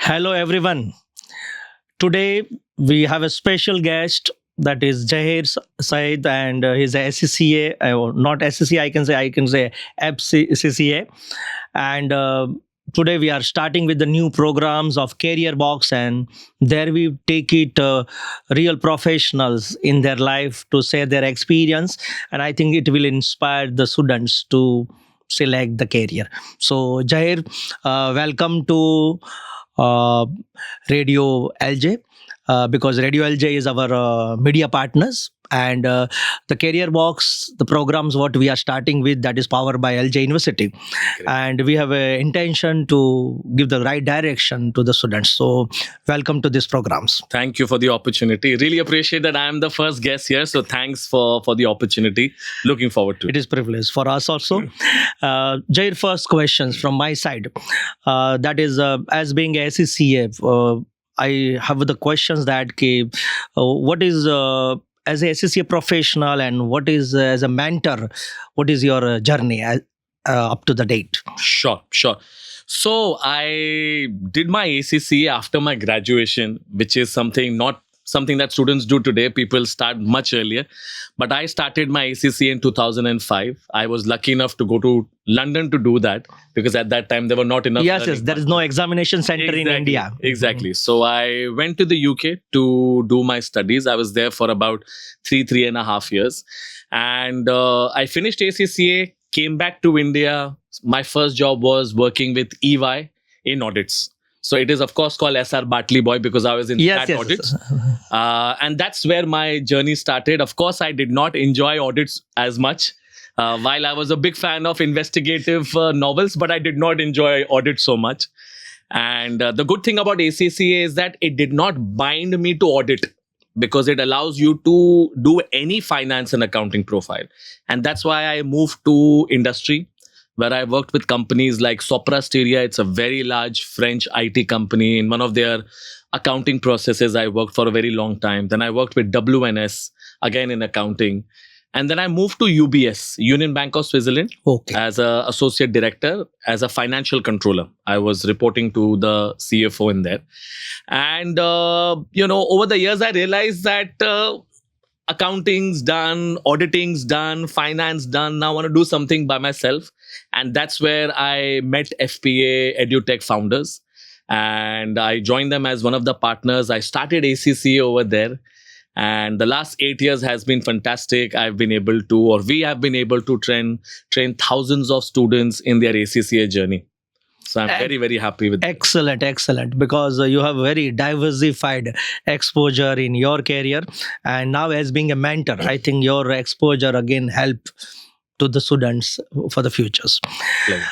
Hello, everyone. Today we have a special guest that is Zaheer Said, and he's a SCCA, or not SCCA. I can say FCCA, and today we are starting with the new programs of Careerbox, and there we take it real professionals in their life to share their experience, and I think it will inspire the students to select the career. So, Jair, welcome to uh, Radio LJ, because Radio LJ is our media partners, and the Career Box, the programs what we are starting with, that is powered by LJ University, and we have a intention to give the right direction to the students. So welcome to these programs. Thank you for the opportunity. Really appreciate that I am the first guest here. So thanks for the opportunity. Looking forward to It it. is privilege for us also. Jair, first questions from my side. That is, as being a SCCA, I have the questions that what is as a SCCA professional, and what is as a mentor, what is your journey up to the date? Sure. So I did my ACCA after my graduation, which is not something that students do today. People start much earlier. But I started my ACCA in 2005. I was lucky enough to go to London to do that because at that time there were not enough. Yes, there is no examination center in India. Exactly. So I went to the UK to do my studies. I was there for about three and a half years. And I finished ACCA, came back to India. My first job was working with EY in audits. So it is, of course, called SR Bartley Boy because I was in Yes, that audits. And that's where my journey started. Of course, I did not enjoy audits as much. While I was a big fan of investigative novels, but I did not enjoy audit so much. And the good thing about ACCA is that it did not bind me to audit because it allows you to do any finance and accounting profile. And that's why I moved to industry, where I worked with companies like Sopra Steria. It's a very large French IT company. In one of their accounting processes, I worked for a very long time. Then I worked with WNS, again in accounting. And then I moved to UBS, Union Bank of Switzerland, Okay. as an associate director, as a financial controller. I was reporting to the CFO in there. And, over the years, I realized that accounting's done, auditing's done, finance done. Now I want to do something by myself. And that's where I met FPA EduTech founders. And I joined them as one of the partners. I started ACCA over there. And the last 8 years has been fantastic. We have been able to train thousands of students in their ACCA journey. So I'm very, very happy with that. Excellent. Because you have very diversified exposure in your career, and now as being a mentor, I think your exposure again help to the students for the futures. Pleasure.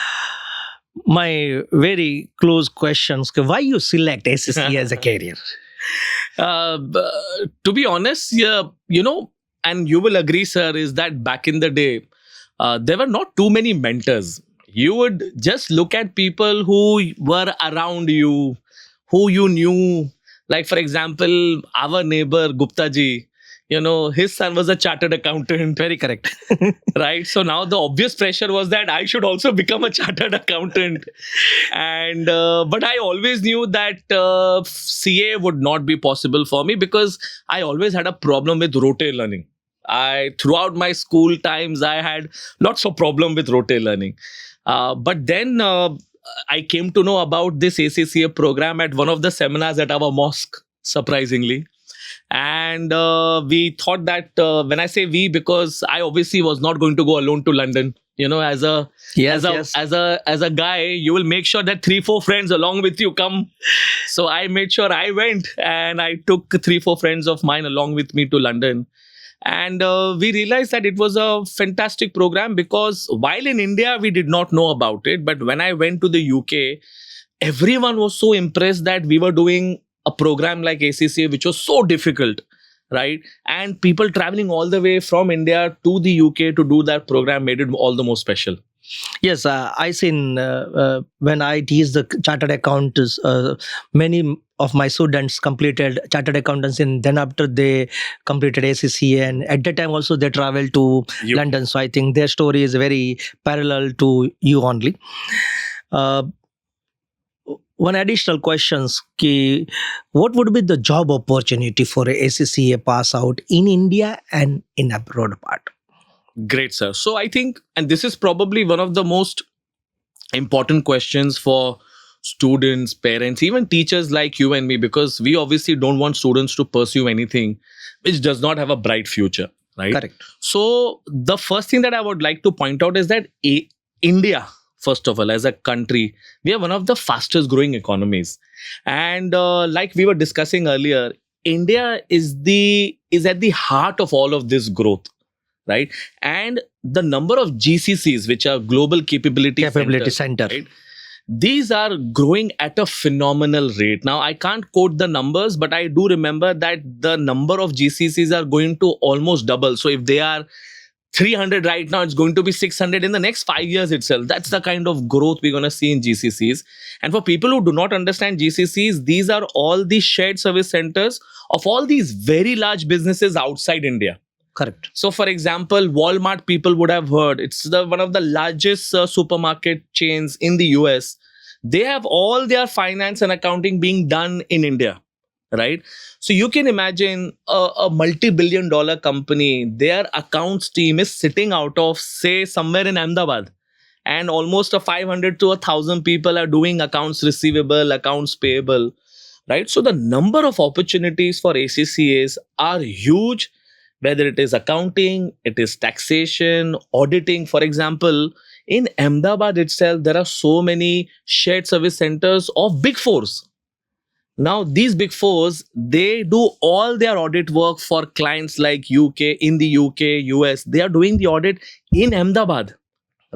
My very close questions: why you select SCCA as a career? To be honest, yeah, and you will agree, sir, is that back in the day, there were not too many mentors. You would just look at people who were around you, who you knew. Like, for example, our neighbor Gupta ji, his son was a chartered accountant. Very correct. Right. So now the obvious pressure was that I should also become a chartered accountant. And but I always knew that CA would not be possible for me because I always had a problem with rote learning. Throughout my school times, I had lots of problem with rote learning. But then I came to know about this ACCA program at one of the seminars at our mosque, surprisingly. And we thought that when I say we, because I obviously was not going to go alone to London. As a guy, you will make sure that 3-4 friends along with you come. So I made sure I went, and I took 3-4 friends of mine along with me to London. And we realized that it was a fantastic program because while in India, we did not know about it. But when I went to the UK, everyone was so impressed that we were doing a program like ACCA, which was so difficult, right? And people traveling all the way from India to the UK to do that program made it all the more special. Yes, I seen when I teach the chartered accountants, many of my students completed chartered accountants, and then after they completed ACCA, and at that time also they traveled to London. So I think their story is very parallel to you only. one additional questions ki, what would be the job opportunity for a ACCA pass out in India and in abroad part? Great, sir. So I think, and this is probably one of the most important questions for students, parents, even teachers like you and me, because we obviously don't want students to pursue anything which does not have a bright future, right? Correct. So the first thing that I would like to point out is that India, first of all, as a country, we are one of the fastest growing economies. And like we were discussing earlier, India is at the heart of all of this growth, right? And the number of GCCs, which are Global Capability Center. Right? These are growing at a phenomenal rate. Now, I can't quote the numbers, but I do remember that the number of GCCs are going to almost double. So if they are 300 right now, it's going to be 600 in the next 5 years itself. That's the kind of growth we're going to see in GCCs. And for people who do not understand GCCs, these are all the shared service centers of all these very large businesses outside India. Correct. So, for example, Walmart, people would have heard, it's one of the largest supermarket chains in the US. They have all their finance and accounting being done in India, right? So you can imagine a multi-billion dollar company, their accounts team is sitting out of, say, somewhere in Ahmedabad, and almost a 500 to 1,000 people are doing accounts receivable, accounts payable, right? So the number of opportunities for ACCAs are huge, whether it is accounting, it is taxation, auditing. For example, in Ahmedabad itself, there are so many shared service centers of Big Fours. Now, these Big Fours, they do all their audit work for clients like in the UK, US. They are doing the audit in Ahmedabad,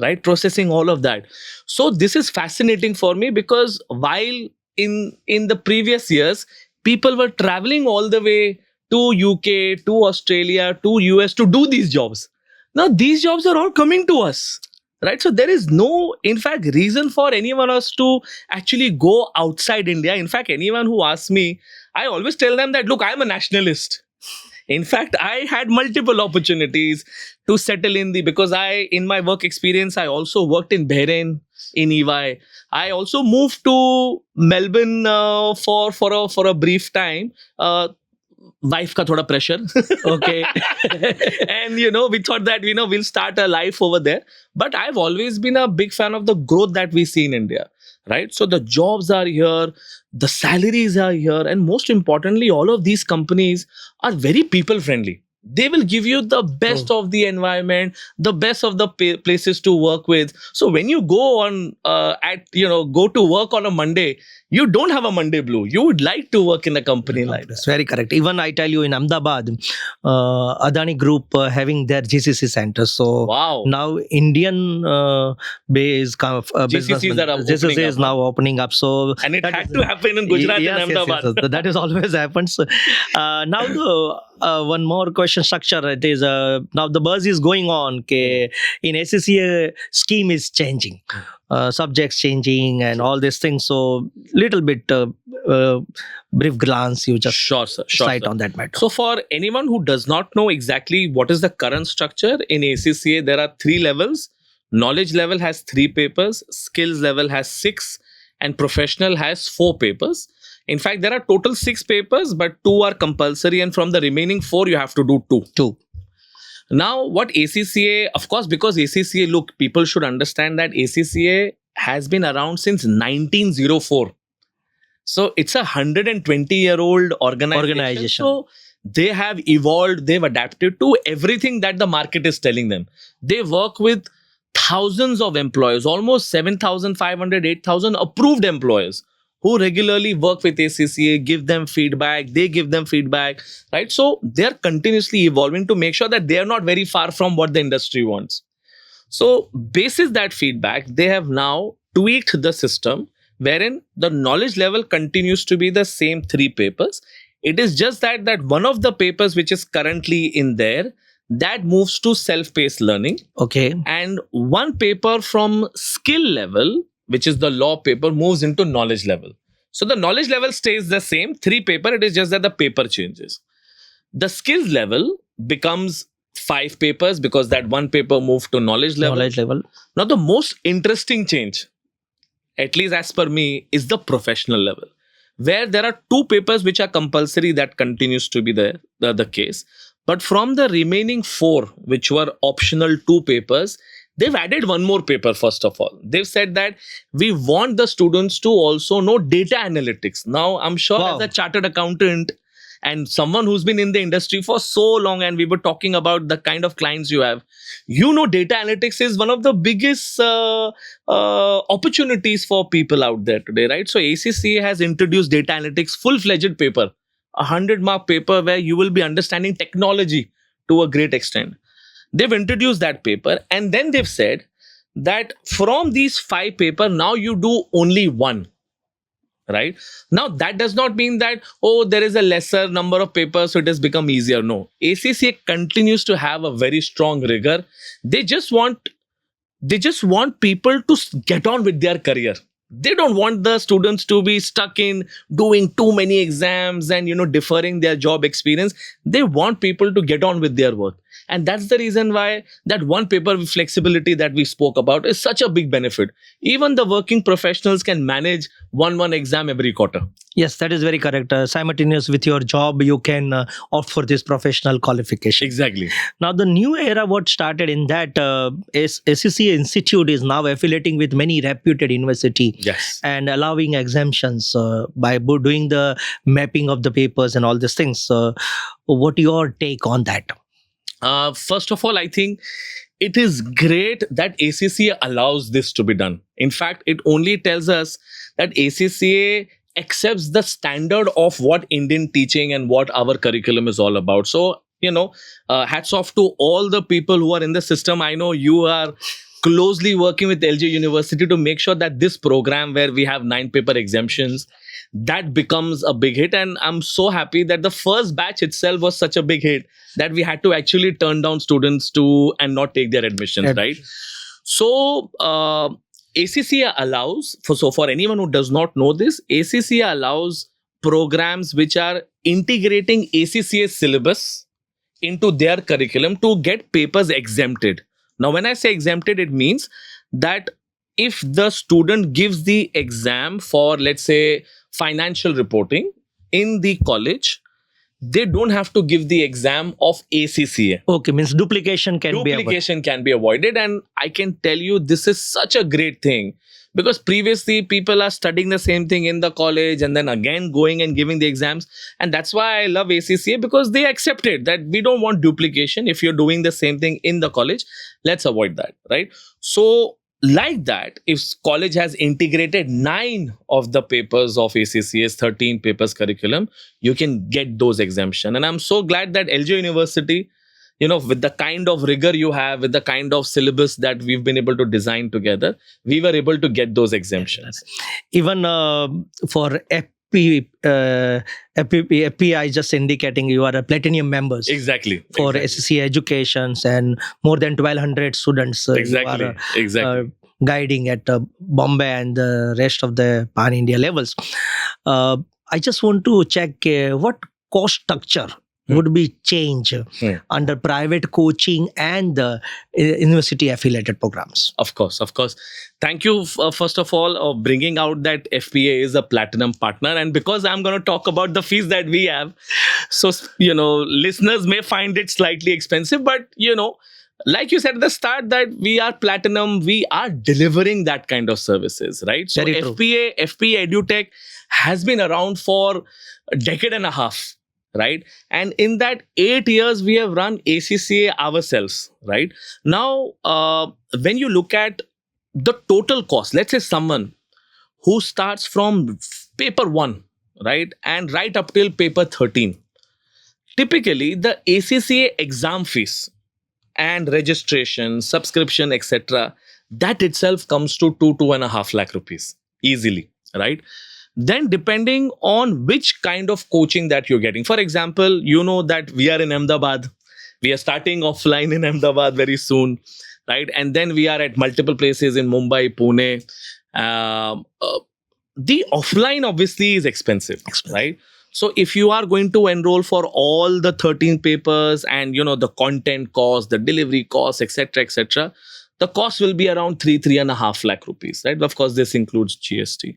right? Processing all of that. So this is fascinating for me, because while in the previous years, people were traveling all the way to UK, to Australia, to US to do these jobs. Now, these jobs are all coming to us, right? So there is no, in fact, reason for anyone else to actually go outside India. In fact, anyone who asks me, I always tell them that, look, I'm a nationalist. In fact, I had multiple opportunities to settle because in my work experience, I also worked in Bahrain, in EY. I also moved to Melbourne for a brief time. Wife ka thoda pressure. Okay. And, we thought that, we'll start a life over there. But I've always been a big fan of the growth that we see in India, right? So the jobs are here, the salaries are here. And most importantly, all of these companies are very people friendly. They will give you the best of the environment, the best of the places to work with. So when you go on, go to work on a Monday, you don't have a Monday blue. You would like to work in a company like that. That's very correct. Even I tell you, in Ahmedabad, Adani Group having their GCC centers. So wow. Now Indian based kind of GCC is now opening up. So and it had to happen in Gujarat and Ahmedabad. Yes. That is always happens. Now the one more question structure. It is now the buzz is going on. In ACCA scheme is changing. Subjects changing and all these things. So little bit brief glance you just cite on that matter. So for anyone who does not know exactly what is the current structure in ACCA, there are 3 levels. Knowledge level has 3 papers, skills level has 6, and professional has 4 papers. In fact, there are total 6 papers, but 2 are compulsory, and from the remaining 4 you have to do 2. Now, what ACCA, of course, because ACCA, look, people should understand that ACCA has been around since 1904. So it's a 120-year-old organization. So they have evolved, they've adapted to everything that the market is telling them. They work with thousands of employers, almost 7,500, 8,000 approved employers who regularly work with ACCA, give them feedback, they give them feedback, right? So they're continuously evolving to make sure that they're not very far from what the industry wants. So basis that feedback, they have now tweaked the system wherein the knowledge level continues to be the same 3 papers. It is just that one of the papers which is currently in there, that moves to self-paced learning. Okay. And one paper from skill level, which is the law paper, moves into knowledge level. So the knowledge level stays the same, 3 paper, it is just that the paper changes. The skills level becomes 5 papers because that one paper moved to knowledge level. Knowledge level. Now the most interesting change at least as per me, is the professional level, where there are 2 papers which are compulsory. That continues to be the case. But from the remaining 4, which were optional 2 papers, they've added one more paper. First of all, they've said that we want the students to also know data analytics. Now, I'm sure Wow. as a chartered accountant and someone who's been in the industry for so long, and we were talking about the kind of clients you have, data analytics is one of the biggest opportunities for people out there today, right? So ACCA has introduced data analytics full-fledged paper, a 100-mark paper where you will be understanding technology to a great extent. They've introduced that paper, and then they've said that from these 5 papers, now you do only 1. Right? Now, that does not mean that, there is a lesser number of papers, so it has become easier. No. ACCA continues to have a very strong rigor. They just want people to get on with their career. They don't want the students to be stuck in doing too many exams and, deferring their job experience. They want people to get on with their work. And that's the reason why that one paper with flexibility that we spoke about is such a big benefit. Even the working professionals can manage one exam every quarter. Yes, that is very correct. Simultaneous with your job, you can opt for this professional qualification. Exactly. Now, the new era what started in that ACCA Institute is now affiliating with many reputed university. Yes. And allowing exemptions by doing the mapping of the papers and all these things. What your take on that? First of all, I think it is great that ACCA allows this to be done. In fact, it only tells us that ACCA accepts the standard of what Indian teaching and what our curriculum is all about. So, hats off to all the people who are in the system. I know you are closely working with LJ University to make sure that this program, where we have 9 paper exemptions, that becomes a big hit. And I'm so happy that the first batch itself was such a big hit that we had to actually turn down students and not take their admissions, right? So ACCA allows, for anyone who does not know this, ACCA allows programs which are integrating ACCA syllabus into their curriculum to get papers exempted. Now, when I say exempted, it means that if the student gives the exam for, let's say, financial reporting in the college, they don't have to give the exam of ACCA. Okay, means duplication can be avoided. And I can tell you, this is such a great thing, because previously people are studying the same thing in the college and then again going and giving the exams. And that's why I love ACCA, because they accepted that we don't want duplication. If you're doing the same thing in the college, let's avoid that, right? So like that, if college has integrated 9 of the papers of ACCA's 13 papers curriculum, you can get those exemption. And I'm so glad that LJ University, with the kind of rigor you have, with the kind of syllabus that we've been able to design together, we were able to get those exemptions. Even for FPI, just indicating you are a platinum members. Exactly. For ACCA educations, and more than 1,200 students. Exactly. Guiding at Bombay and the rest of the pan-India levels. I just want to check what cost structure would be changed under private coaching and the university affiliated programs. Of course. Thank you, first of all, bringing out that FPA is a platinum partner. And because I'm going to talk about the fees that we have, so, listeners may find it slightly expensive, but, like you said at the start, that we are platinum, we are delivering that kind of services, right? So FPA EduTech has been around for a decade and a half, right? And in that 8 years, we have run ACCA ourselves, right? Now, when you look at the total cost, let's say someone who starts from paper 1, right? And right up till paper 13, typically the ACCA exam fees and registration, subscription, etc., that itself comes to 2.5 lakh rupees easily, right? Then depending on which kind of coaching that you're getting. For example, that we are in Ahmedabad. We are starting offline in Ahmedabad very soon, right? And then we are at multiple places in Mumbai, Pune. The offline obviously is expensive, right? So if you are going to enroll for all the 13 papers and, the content cost, the delivery cost, etc., the cost will be around 3.5 lakh rupees, right? Of course, this includes GST.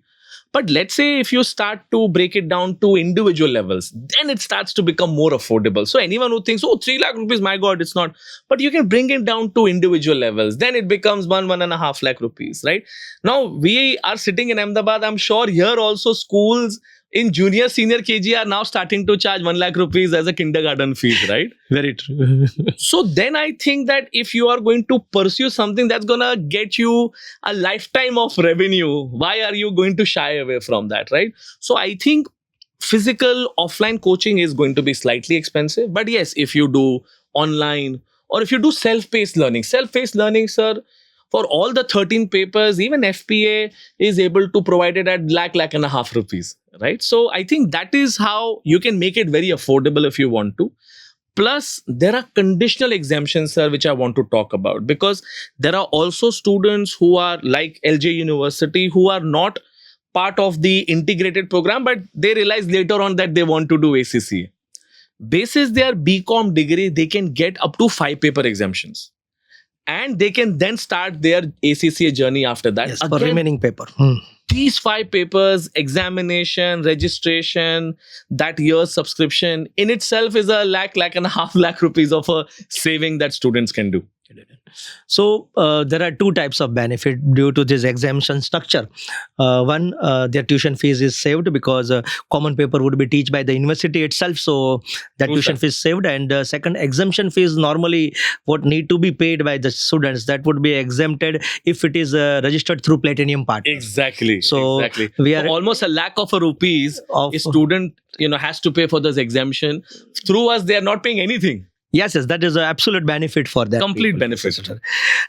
But let's say if you start to break it down to individual levels, then it starts to become more affordable. So anyone who thinks, oh, 3 lakh rupees, my God, it's not. But you can bring it down to individual levels. Then it becomes 1.5 lakh rupees, right? Now, we are sitting in Ahmedabad. I'm sure here also schools in junior, senior KG are now starting to charge 1 lakh rupees as a kindergarten fees, right? Very true. So then I think that if you are going to pursue something that's going to get you a lifetime of revenue, why are you going to shy away from that, right? So I think physical offline coaching is going to be slightly expensive. But yes, if you do online or if you do self-paced learning, sir, for all the 13 papers, even FPA is able to provide it at lakh and a half rupees, right? So I think that is how you can make it very affordable if you want to. Plus, there are conditional exemptions, sir, which I want to talk about, because there are also students who are like LJ University who are not part of the integrated program, but they realize later on that they want to do ACCA. Basis their BCom degree, they can get up to 5 paper exemptions. And they can then start their ACCA journey after that. Yes, for remaining paper. These 5 papers, examination, registration, that year's subscription in itself is a lakh and a half lakh rupees of a saving that students can do. So there are 2 types of benefit due to this exemption structure. One, their tuition fees is saved because common paper would be taught by the university itself, so that tuition fees saved. And second, exemption fees normally what need to be paid by the students, that would be exempted if it is registered through Platinum Partners. Exactly. So we are for almost a lakh of rupees a student has to pay for this exemption. Through us, they are not paying anything. Yes, that is an absolute benefit for them. Complete benefit.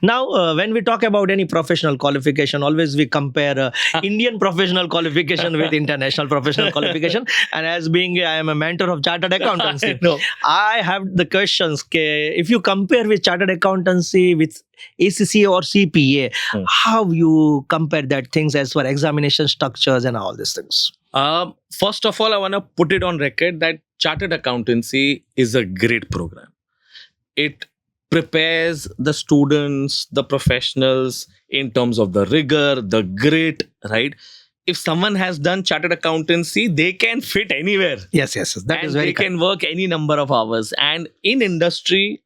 Now, when we talk about any professional qualification, always we compare Indian professional qualification with international professional qualification. And as being, I am a mentor of chartered accountancy, I have the questions. If you compare with chartered accountancy with ACCA or CPA, how you compare that things as for examination structures and all these things? First of all, I want to put it on record that chartered accountancy is a great program. It prepares the students, the professionals in terms of the rigor, the grit, right? If someone has done chartered accountancy, they can fit anywhere. Yes, that is very they can work any number of hours. And in industry,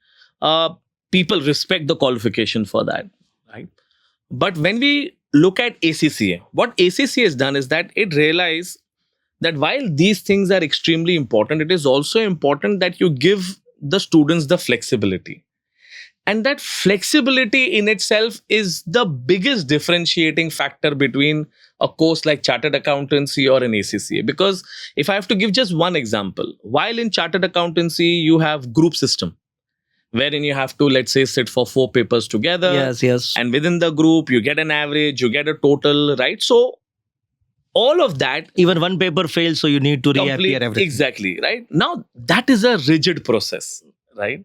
people respect the qualification for that, right? But when we look at ACCA, what ACCA has done is that it realized that while these things are extremely important, it is also important that you give the students the flexibility. And that flexibility in itself is the biggest differentiating factor between a course like chartered accountancy or an ACCA. Because if I have to give just one example, while in chartered accountancy, you have group system, wherein you have to, let's say, sit for 4 papers together. Yes. And within the group, you get an average, you get a total, right? So all of that. Even one paper fails, so you need to reappear everything. Exactly, right? Now, that is a rigid process, right?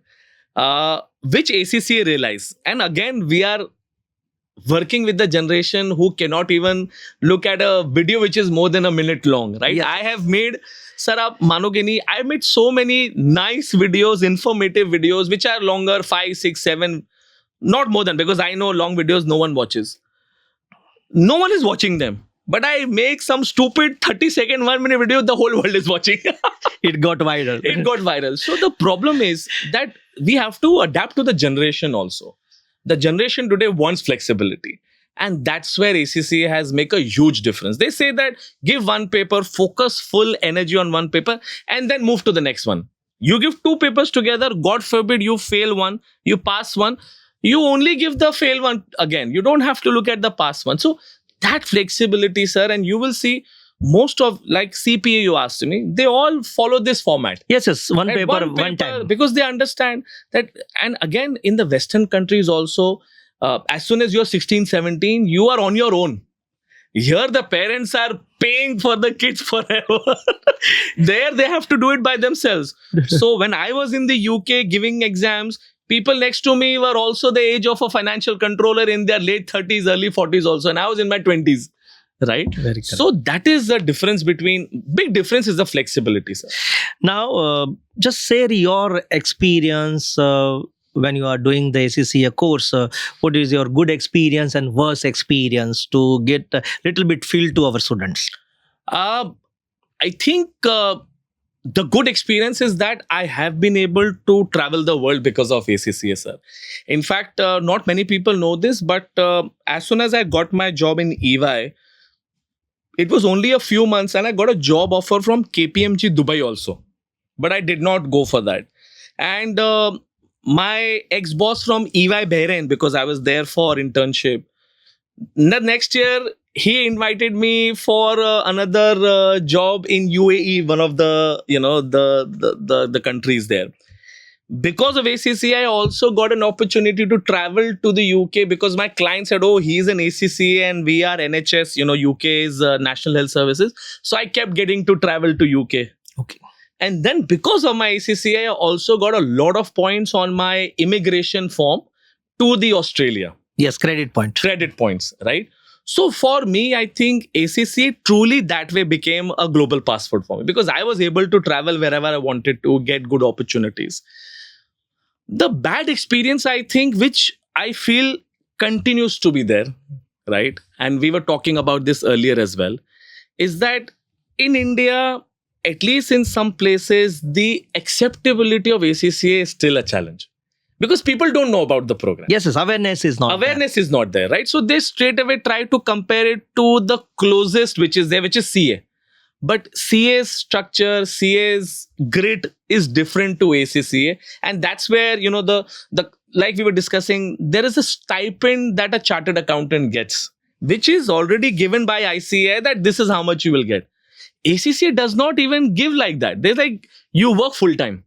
Which ACCA realize. And again, we are working with the generation who cannot even look at a video which is more than a minute long, right? Yes. I have made, sir, aap manoge nahi, I have made so many nice videos, informative videos, which are longer, 5, 6, 7, not more than, because I know long videos no one watches. No one is watching them. But I make some stupid 30-second, 1-minute video, the whole world is watching. It got viral. It got viral. So the problem is that we have to adapt to the generation also. The generation today wants flexibility. And that's where ACCA has made a huge difference. They say that give one paper, focus full energy on one paper, and then move to the next one. You give 2 papers together, God forbid you fail one, you pass one, you only give the fail one again. You don't have to look at the pass one. So that flexibility, sir, and you will see most of, like CPA you asked me, they all follow this format. Yes, one paper, one time. Because they understand that, and again, in the Western countries also, as soon as you're 16, 17, you are on your own. Here, the parents are paying for the kids forever. There, they have to do it by themselves. So when I was in the UK giving exams, people next to me were also the age of a financial controller in their late 30s, early 40s also. And I was in my 20s, right? So that is the difference big difference is the flexibility, sir. Now, just share your experience when you are doing the ACCA course, what is your good experience and worst experience to get a little bit feel to our students? Uh, I think the good experience is that I have been able to travel the world because of ACCA, sir. In fact, not many people know this, but as soon as I got my job in EY, it was only a few months and I got a job offer from KPMG Dubai also. But I did not go for that. And my ex-boss from EY Bahrain, because I was there for internship, the next year he invited me for another job in UAE, one of the the countries there. Because of ACCA, I also got an opportunity to travel to the UK because my client said, "Oh, he's an ACCA and we are NHS, UK's National Health Services." So I kept getting to travel to UK. Okay. And then because of my ACCA, I also got a lot of points on my immigration form to the Australia. Yes, credit point. Credit points, right? So for me, I think ACCA truly that way became a global passport for me because I was able to travel wherever I wanted to, get good opportunities. The bad experience, I think, which I feel continues to be there, right? And we were talking about this earlier as well, is that in India, at least in some places, the acceptability of ACCA is still a challenge because people don't know about the program. Yes, awareness is not Is not there, right? So they straight away try to compare it to the closest which is there, which is CA. But CA's structure, CA's grid is different to ACCA. And that's where, the like we were discussing, there is a stipend that a chartered accountant gets, which is already given by ICA that this is how much you will get. ACCA does not even give like that. They're like, you work full time.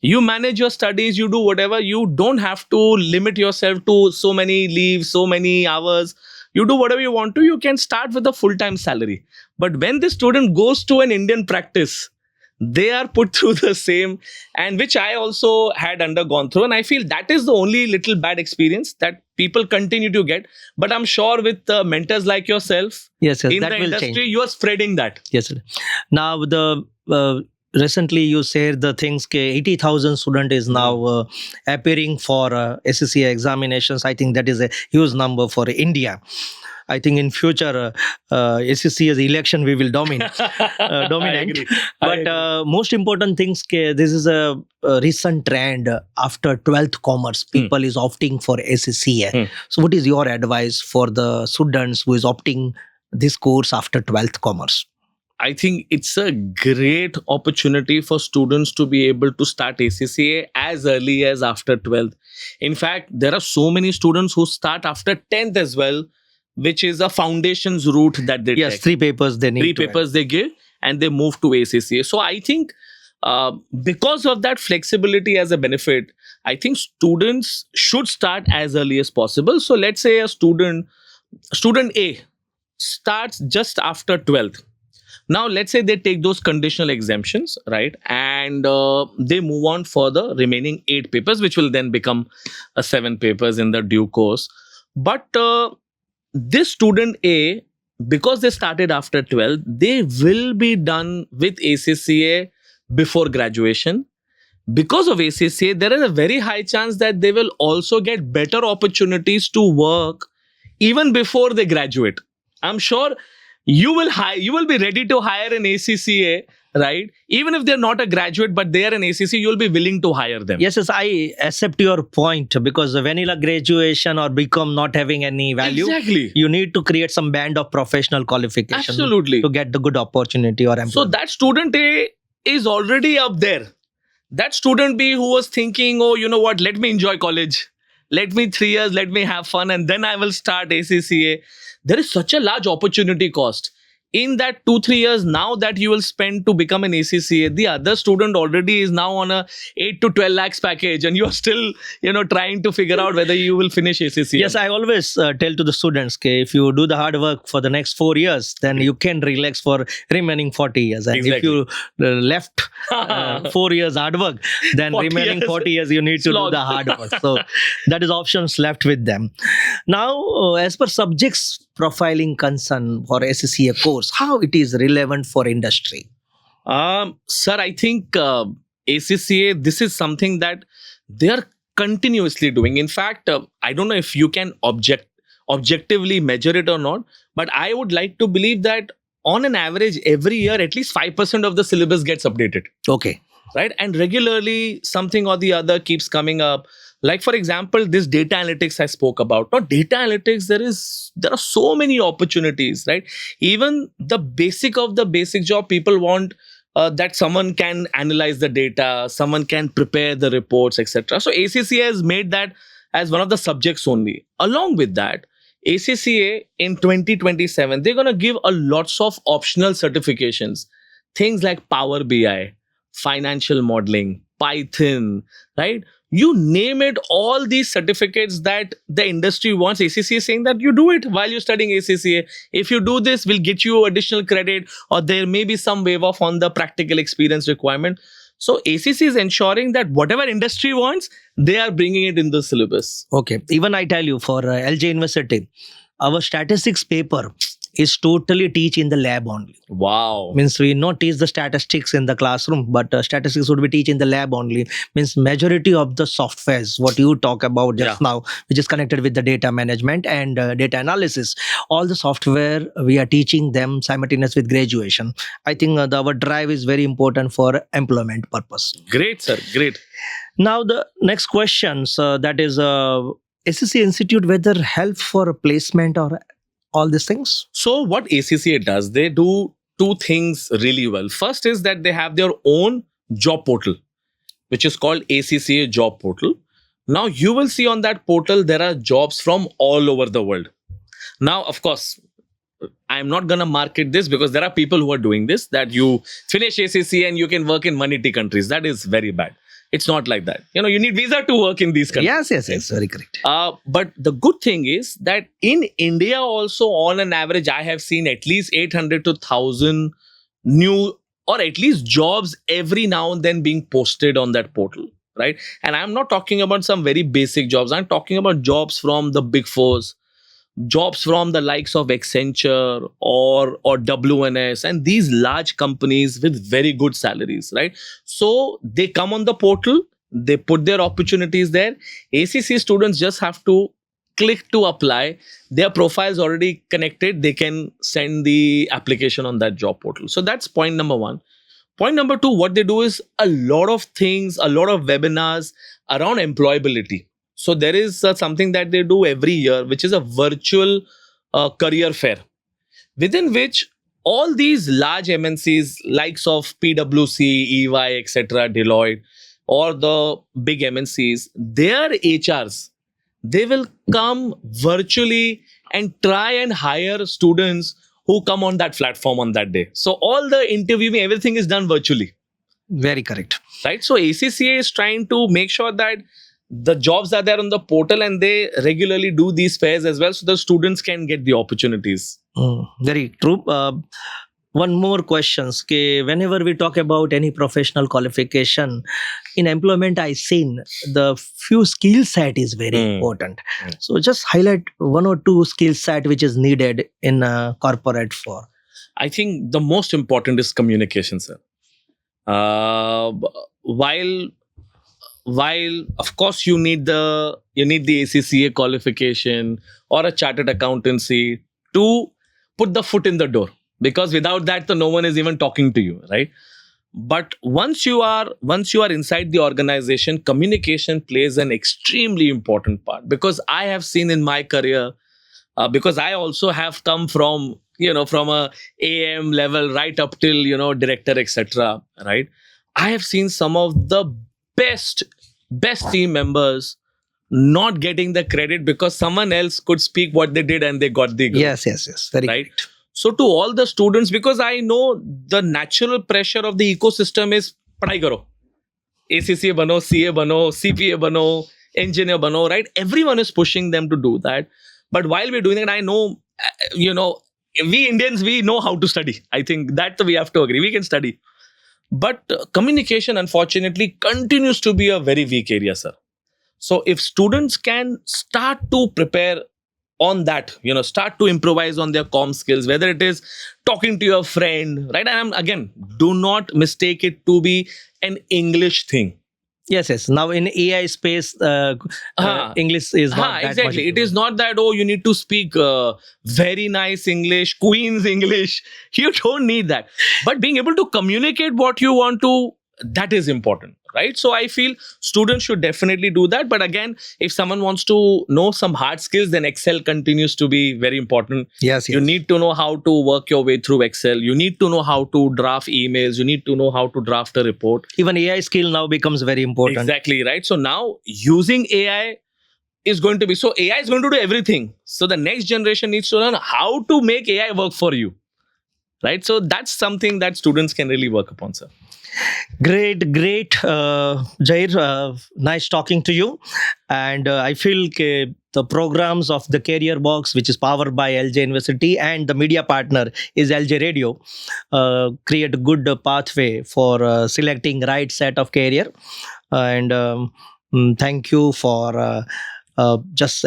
You manage your studies, you do whatever. You don't have to limit yourself to so many leaves, so many hours. You do whatever you want to. You can start with a full-time salary. But when the student goes to an Indian practice, they are put through the same, and which I also had undergone through. And I feel that is the only little bad experience that people continue to get. But I'm sure with mentors like yourself, yes, in that the will industry, change. you are spreading that. Yes, sir. Now recently you said the things 80,000 student is now appearing for SCCA examinations. I think that is a huge number for India. I think in future SCCA's election we will dominate. I But most important things, this is a recent trend after 12th commerce. People is opting for SCCA. So what is your advice for the students who is opting this course after 12th commerce? I think it's a great opportunity for students to be able to start ACCA as early as after 12th. In fact, there are so many students who start after 10th as well, which is a foundations route that they Yes, take. 3 papers they need. 3 papers they give and they move to ACCA. So I think because of that flexibility as a benefit, I think students should start as early as possible. So let's say a student A starts just after 12th. Now, let's say they take those conditional exemptions, right? And they move on for the remaining 8 papers, which will then become 7 papers in the due course. But this student A, because they started after 12, they will be done with ACCA before graduation. Because of ACCA, there is a very high chance that they will also get better opportunities to work even before they graduate. I'm sure you will be ready to hire an ACCA, right? Even if they're not a graduate, but they are an ACCA, you'll be willing to hire them. Yes, I accept your point because the vanilla graduation or become not having any value. Exactly. You need to create some band of professional qualification. Absolutely. To get the good opportunity or employment. So that student A is already up there. That student B who was thinking, oh, you know what, let me enjoy college. Let me 3 years, let me have fun, and then I will start ACCA. There is such a large opportunity cost. In that 2-3 years now that you will spend to become an ACCA, the other student already is now on a 8 to 12 lakhs package, and you are still, trying to figure out whether you will finish ACCA. Yes, I always tell to the students, if you do the hard work for the next 4 years, then you can relax for remaining 40 years. And Exactly. if you left 4 years hard work, then 40 remaining years 40 years you need to slog. do the hard work. So that is options left with them. Now, as per subjects profiling concern for SCCA course, how it is relevant for industry? Sir, I think ACCA, this is something that they are continuously doing. In fact, I don't know if you can objectively measure it or not, but I would like to believe that on an average every year at least 5% of the syllabus gets updated, Okay. right? And regularly something or the other keeps coming up. Like for example, this data analytics I spoke about. Now data analytics, there are so many opportunities, right? Even the basic of the basic job, people want that someone can analyze the data, someone can prepare the reports, etc. So ACCA has made that as one of the subjects only. Along with that, ACCA in 2027, they're going to give a lots of optional certifications, things like Power BI, financial modeling, Python, right? You name it, all these certificates that the industry wants. ACCA is saying that you do it while you're studying ACCA. If you do this, we'll get you additional credit, or there may be some waive off on the practical experience requirement. So ACCA is ensuring that whatever industry wants, they are bringing it in the syllabus. Okay. Even I tell you, for LJ University, our statistics paper is totally teach in the lab only. Wow. Means we not teach the statistics in the classroom, but statistics would be teach in the lab only. Means majority of the softwares what you talk about just now, which is connected with the data management and data analysis, all the software we are teaching them simultaneous with graduation. I think our drive is very important for employment purpose. Great, sir. Great. Now the next questions, that is SCCA Institute, whether help for placement or all these things. So what ACCA does, they do two things really well. First is that they have their own job portal, which is called ACCA Job Portal. Now you will see on that portal, there are jobs from all over the world. Now, of course, I'm not going to market this because there are people who are doing this, that you finish ACCA and you can work in 180 countries. That is very bad. It's not like that. You need visa to work in these countries. Yes, very correct. But the good thing is that in India also, on an average, I have seen at least 800 to 1,000 new or at least jobs every now and then being posted on that portal, right? And I'm not talking about some very basic jobs. I'm talking about jobs from the big fours, jobs from the likes of Accenture or WNS and these large companies with very good salaries, right? So they come on the portal, they put their opportunities there. ACC students just have to click to apply. Their profile is already connected. They can send the application on that job portal. So that's point number one. Point number two, what they do is a lot of things, a lot of webinars around employability. So there is something that they do every year, which is a virtual career fair, within which all these large MNCs, likes of PwC, EY, etc., Deloitte, or the big MNCs, their HRs, they will come virtually and try and hire students who come on that platform on that day. So all the interviewing, everything is done virtually. Very correct. Right? So ACCA is trying to make sure that the jobs are there on the portal and they regularly do these fairs as well, so the students can get the opportunities. Very true. One more questions. Okay, whenever we talk about any professional qualification in employment, I seen the few skill set is very important. So just highlight one or two skill set which is needed in a corporate for. I think the most important is communication, sir. While of course you need the ACCA qualification or a chartered accountancy to put the foot in the door, because without that no one is even talking to you, right? But once you are inside the organization, communication plays an extremely important part, because I have seen in my career, because I also have come from a AM level right up till director, etc., right? I have seen some of the best team members not getting the credit because someone else could speak what they did and they got the growth. Yes. Very right. correct. So to all the students, because I know the natural pressure of the ecosystem is padhai karo, ACCA bano, CA bano, CPA bano, engineer bano, right? Everyone is pushing them to do that. But while we're doing it, I know, we Indians, we know how to study. I think that we have to agree. We can study. But communication, unfortunately, continues to be a very weak area, sir. So if students can start to prepare on that, start to improvise on their comm skills, whether it is talking to your friend, right? And again, do not mistake it to be an English thing. Yes. Now in AI space, English is not that Exactly. It much. is not that, oh, you need to speak very nice English, Queen's English. You don't need that. But being able to communicate what you want to, that is important, right? So I feel students should definitely do that. But again, if someone wants to know some hard skills, then Excel continues to be very important. Yes. You need to know how to work your way through Excel. You need to know how to draft emails. You need to know how to draft a report. Even AI skill now becomes very important. Exactly, right? So now using AI is going to be, so AI is going to do everything. So the next generation needs to learn how to make AI work for you, right? So that's something that students can really work upon, sir. Great, Jair. Nice talking to you. And I feel the programs of the Careerbox, which is powered by LJ University, and the media partner is LJradio, create a good pathway for selecting right set of career. And thank you for just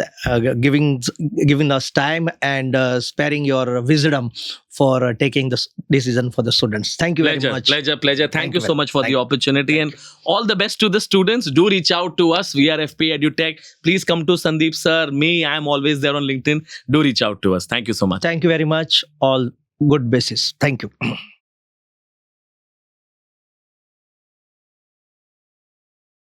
giving us time and sparing your wisdom for taking this decision for the students. Thank you very much. Pleasure. Thank you so much for the opportunity, and all the best to the students. Do reach out to us. We are FP EduTech. Please come to Sandeep sir. Me, I am always there on LinkedIn. Do reach out to us. Thank you so much. Thank you very much. All good basis. Thank you.